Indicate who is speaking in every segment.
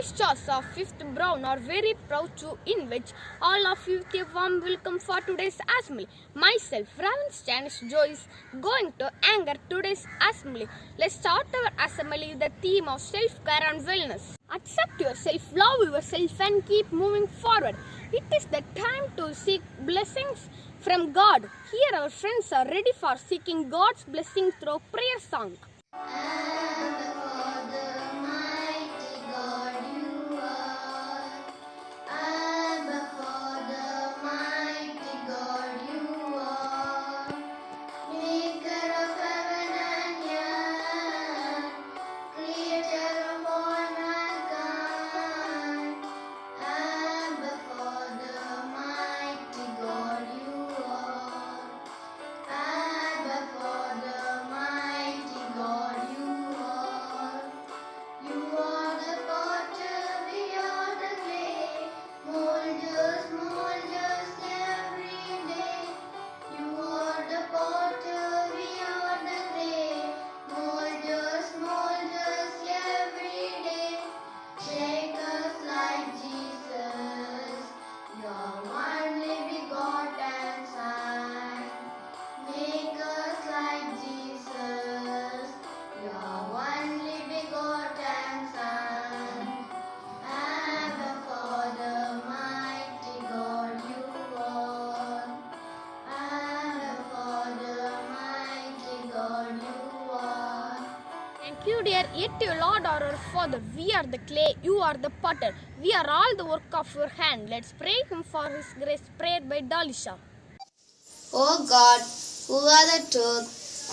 Speaker 1: stars of 5th Brown are very proud to invite all of you with a warm welcome for today's assembly. Myself, Ravan Stanish Joy, is going to anchor today's assembly. Let's start our assembly with the theme of self-care and wellness. Accept yourself, love yourself, and keep moving forward. It is the time to seek blessings from God. Here our friends are ready for seeking God's blessing through prayer song. Thank you, dear. Yet, you, Lord, are our Father. We are the clay, you are the potter. We are all the work of your hand. Let's pray Him for His grace. Prayer by Dalisha.
Speaker 2: O God, who are the truth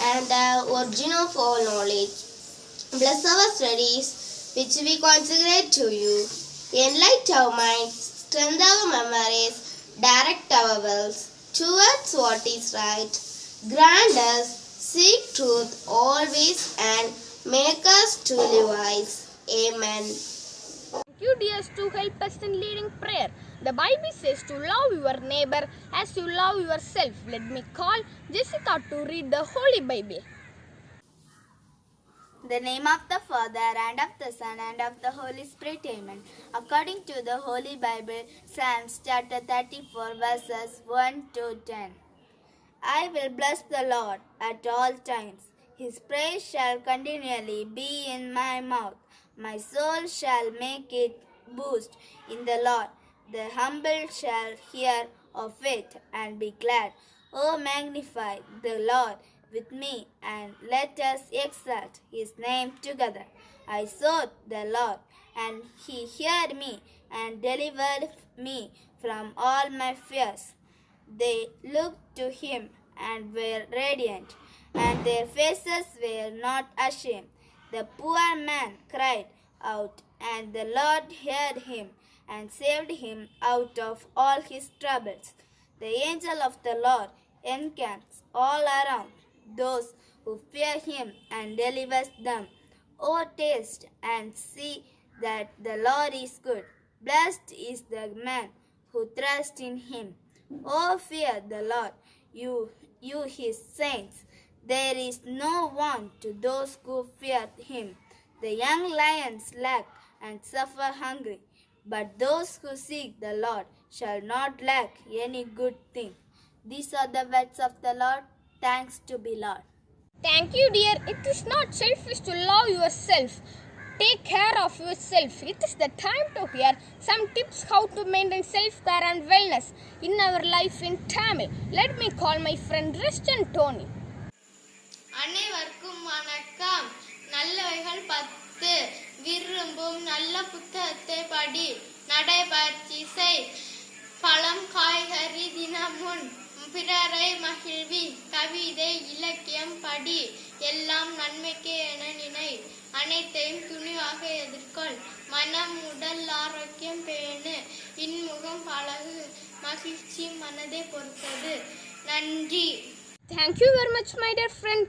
Speaker 2: and the origin of all knowledge, bless our studies which we consecrate to you. Enlighten our minds, strengthen our memories, direct our wills towards what is right. Grant us seek truth always and make us truly wise. Amen.
Speaker 1: Thank you, dears, to help us in leading prayer. The Bible says to love your neighbor as you love yourself. Let me call Jessica to read the Holy Bible.
Speaker 3: In the name of the Father, and of the Son, and of the Holy Spirit, Amen. According to the Holy Bible, Psalms chapter 34, verses 1 to 10. I will bless the Lord at all times. His praise shall continually be in my mouth. My soul shall make it boast in the Lord. The humble shall hear of it and be glad. O magnify the Lord with me, and let us exalt his name together. I sought the Lord, and he heard me and delivered me from all my fears. They looked to him and were radiant, and their faces were not ashamed. The poor man cried out, and the Lord heard him and saved him out of all his troubles. The angel of the Lord encamps all around those who fear him and delivers them. O taste and see that the Lord is good. Blessed is the man who trusts in him. O fear the Lord, you his saints. There is no want to those who fear him. The young lions lack and suffer hungry, but those who seek the Lord shall not lack any good thing. These are the words of the Lord. Thanks to be Lord.
Speaker 1: Thank you, dear. It is not selfish to love yourself. Take care of yourself. It is the time to hear some tips how to maintain self-care and wellness in our life in Tamil. Let me call my friend Ristan Tony.
Speaker 4: அனைவருக்கும் வணக்கம். நல்லவைகள் 10 விரும்பும் நல்ல புத்தகத்தை படி, நடைபயிற்சி செய், பழம் காய்கறி தினமும் பிறரை மகிழ்வி, கவிதை இலக்கியம் படி, எல்லாம் நன்மைக்கே என நினை, அனைத்தையும் துணிவாக எதிர்கொள், மனம் உடல் ஆரோக்கியம் பேணு, இன்முகம் பழகு, மகிழ்ச்சி மனதை பொறுத்தது. நன்றி.
Speaker 1: Thank you very much, my dear friend.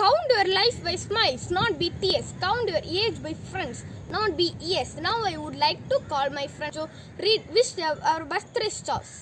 Speaker 1: Count your life by smiles, not by tears. Count your age by friends, not by years. Now I would like to call my friend to wish our birthday stars.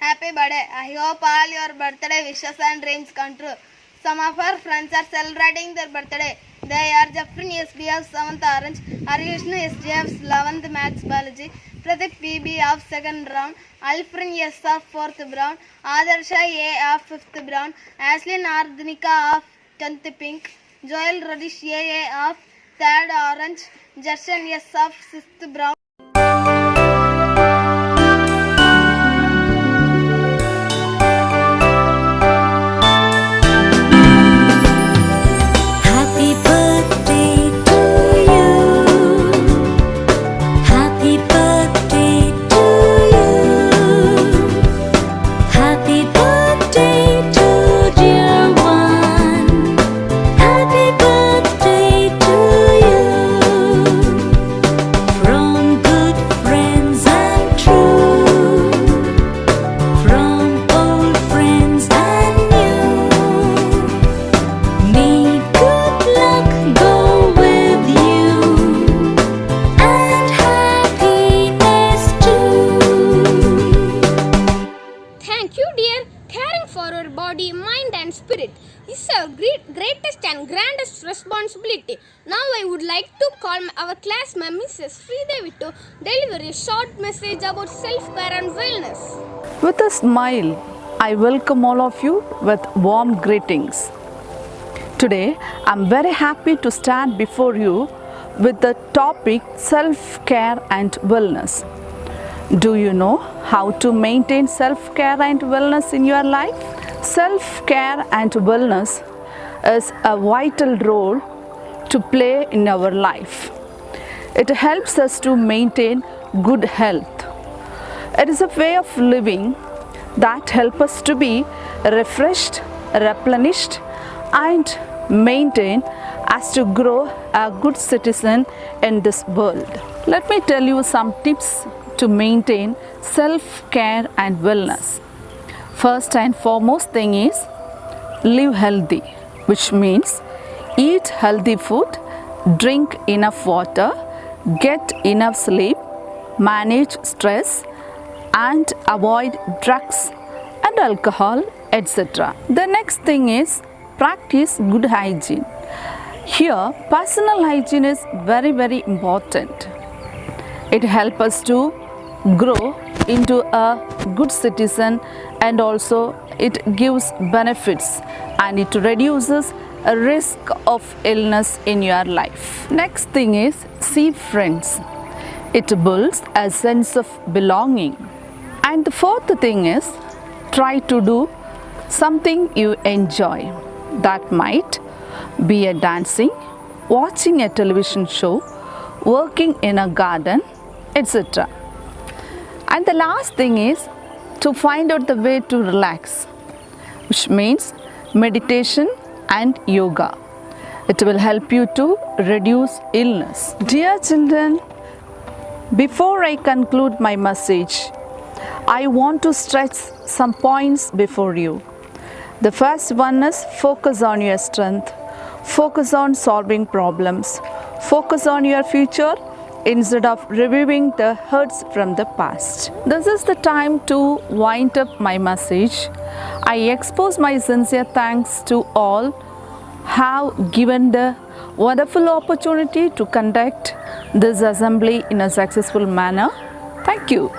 Speaker 3: Happy birthday. I hope all your birthday wishes and dreams come true. Some of our friends are celebrating their birthday. They are Jeffrey SBF 7th Orange, Arikrishna SGF 11th Maths Biology, Pratik PB of 2nd round, Alfred S of 4th round, Adarsha A of 5th round, Ashlyn Ardnika of 10th pink, Joel Radish AA of 3rd orange, Justin S of 6th brown.
Speaker 5: Happy birthday to you. Happy birthday to you. Happy birthday to dear one. Happy birthday to you. From good friends and true. From old friends and new. May good luck go with you and happiness too.
Speaker 1: Thank you, dear. Caring for our body, mind, and spirit is our greatest and grandest responsibility. Now, I would like to call our class ma'am, Mrs. Sridevi, to deliver a short message about self-care and wellness.
Speaker 6: With a smile, I welcome all of you with warm greetings. Today, I'm very happy to stand before you with the topic self-care and wellness. Do you know how to maintain self-care and wellness in your life? Self-care and wellness is a vital role to play in our life. It helps us to maintain good health. It is a way of living that helps us to be refreshed, replenished, and maintain as to grow a good citizen in this world. Let me tell you some tips to maintain self-care and wellness. First and foremost thing is live healthy, which means eat healthy food, drink enough water, get enough sleep, manage stress, and avoid drugs and alcohol, etc. The next thing is practice good hygiene. Here, personal hygiene is very, very important. It helps us to grow into a good citizen, and also it gives benefits and it reduces a risk of illness in your life. Next thing is see friends. It builds a sense of belonging. And the fourth thing is try to do something you enjoy. That might be a dancing, watching a television show, working in a garden, etc. And the last thing is to find out the way to relax, which means meditation and yoga. It will help you to reduce illness. Dear children, before I conclude my message, I want to stress some points before you. The first one is focus on your strength, focus on solving problems, focus on your future instead of reviewing the hurts from the past. This is the time to wind up my message. I expose my sincere thanks to all have given the wonderful opportunity to conduct this assembly in a successful manner. Thank you.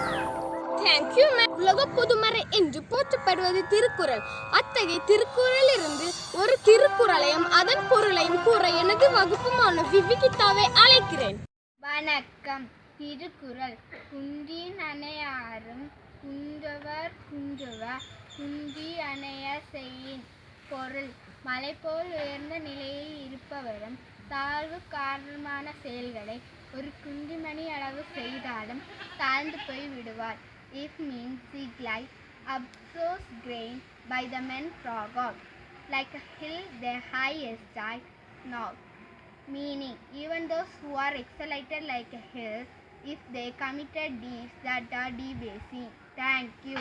Speaker 1: Thank you, ma'am. உலக பொதுமறை என்று போற்றப்படுவது திருக்குறள். அத்தகைய திருக்குறளிலிருந்து ஒரு திருக்குறளையும் அதன் பொருளையும் கூற எனது வகுப்புமான விவிகிதாவை அழைக்கிறேன்.
Speaker 4: வணக்கம். திருக்குறள். குன்றின் அணையாரும் குன்றவர் குன்றுவர் குன்றி அணைய செய்யின். பொருள். மலை போல் உயர்ந்த நிலையில் இருப்பவரும் தாழ்வு காரணமான செயல்களை ஒரு குன்றிமணி அளவு செய்தாலும் தாழ்ந்து போய் விடுவார். It means seek life, absorbs grain by the men forgot. Like a hill, their highest side not. Meaning, even those who are exalted like a hill, if they committed deeds that are debasing. Thank you.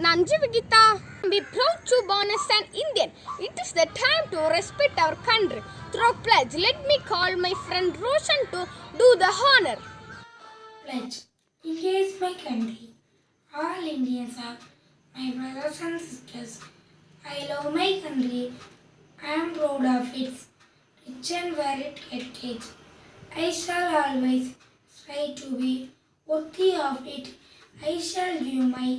Speaker 1: Nanji Vigita, be proud to born as an Indian. It is the time to respect our country. Through pledge, let me call my friend Roshan to do the honor.
Speaker 7: Pledge. India is my country. All Indians are my brothers and sisters. I love my country. I am proud of its rich and varied heritage. I shall always strive to be worthy of it. I shall give my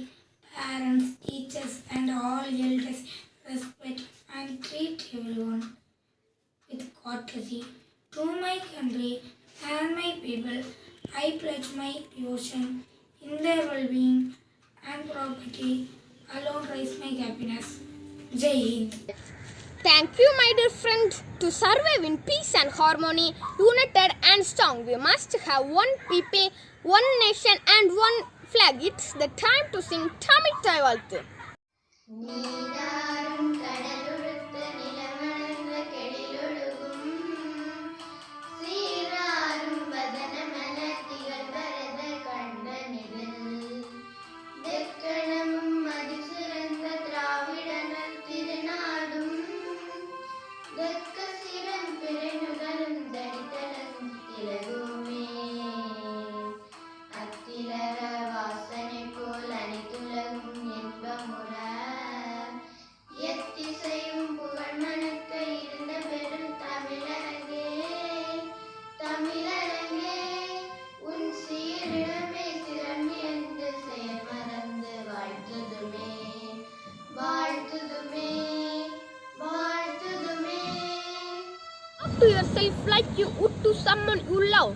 Speaker 7: parents, teachers, and all elders respect and treat everyone with courtesy. To my country and my people, I pledge my devotion in their well-being and property alone raise my happiness. Jai Hind.
Speaker 1: Thank you, my dear friend. To survive in peace and harmony, united and strong, we must have one people, one nation, and one flag. It's the time to sing Tamil Taivalthu.
Speaker 2: நீராறும் கடலுடுத்த நிலமணந்த கெழிலொழுகும் சீராறும் வதனமல திகழ்வரத கண்டனில் தெக்கணமும் மதிசிறந்த திராவிடனர் திருநாடும் தெக்க சிறம் பிறனுதலும் தடித்தலும் திலகுமே அத்திலர வாசனை போல் அனைத்துலகும் என்பமுற எத்திசையும் புகழ் மணக்க இருந்த பெரும் தமிழரங்கே தமிழரங்கே உன் சீரிடமே சிறமியந்து செயல் மறந்து வாழ்த்துதுமே வாழ்த்துதுமே வாழ்த்துதுமே.
Speaker 1: Talk to yourself like you would to someone you love.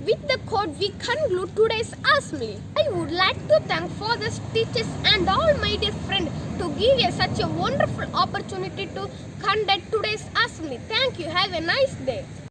Speaker 1: With the quote, we conclude today's assembly. I would like to thank fathers, teachers, and all my dear friends to give us such a wonderful opportunity to conduct today's assembly. Thank you. Have a nice day.